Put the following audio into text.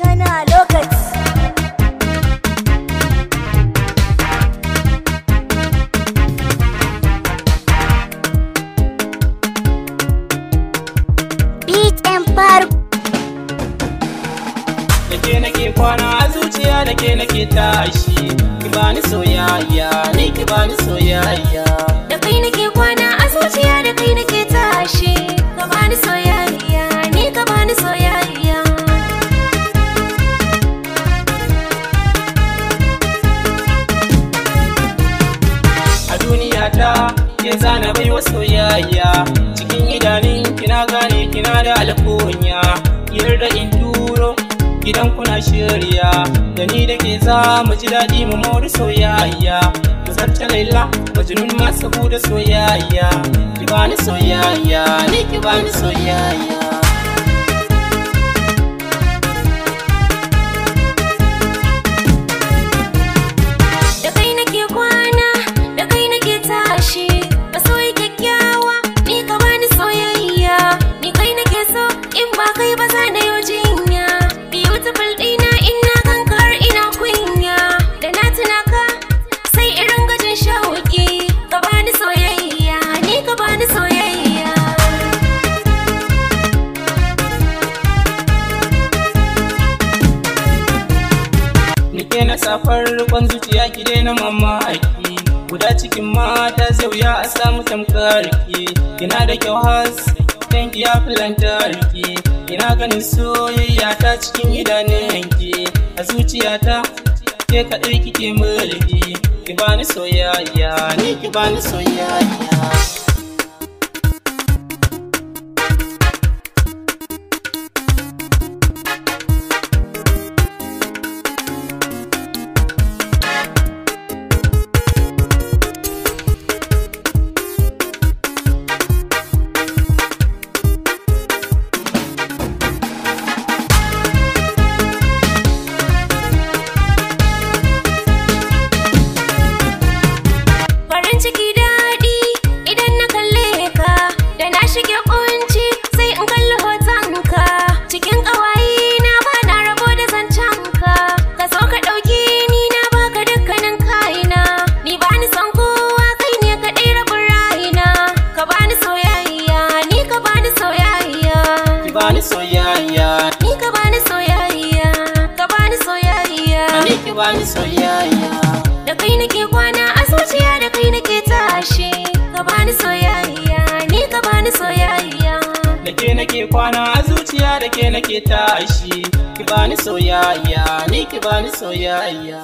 kana lokaci. Beat Empire. Dake nake kwana a zuciya, dake nake tashi. Ki bani soyayya, ni ki bani soyayya. Da kai nake kwana a zuciya, da kai nake tashi. Ka bani soyayya, ni ka bani soyayya. A duniya ta ke zana baiwa soyayya. Cikin idanun kina gane kina da alkunya. Yarda in turo gidan kuna shirya. Da ni da ke za mu ji daɗi mu mori soyayya. Mu zarce Laila Majnun masu da soyayya. Ki bani soyayya, ni ki bani soyayya. Da kai nake kwana, da kai nake tashi. Masoyi kyakkyawa, ni ka bani soyayya. Ni kai nake so, in ba kai ba za na yi jinya. Beautiful ɗina ina kanka har ina kunya. Da na tuna ka, sai irin gajin shauƙi. Ka bani soyayya, ni ka bani soyayya. Nike na safar rikon zuciya ki daina mamaki. Guda cikin mata zai wuya a samu tamkarki. Kina da kyau has, danki ya fi lantarki. Ina ganin soyayya ta cikin idanunki. A zuciyata ke kaɗai kike mulki. Ki bani soyayya, ni ki bani soyayya. Ciki daɗi idan na kalle ka, da na shige kunci sai in kalli hotonka. Cikin ƙawaye na ba na rabo da zancenka. Ka zo ka ɗauki ni na baka dukkanin kaina. Ni bani son kowa, kai ne kaɗai rabin rayina. Ka bani soyayya, ni ka bani soyayya. Ki bani soyayya, Ni ka bani soyayya. Ka bani soyayya. ni ki bani soyayya. Da kai nake kwana a zuciya, da kai nake tashi. Ka bani soyayya, ni ka bani soyayya. Da ke nake kwana a zuciya, da ke nake tashi. Ki bani soyayya, ni ki bani soyayya.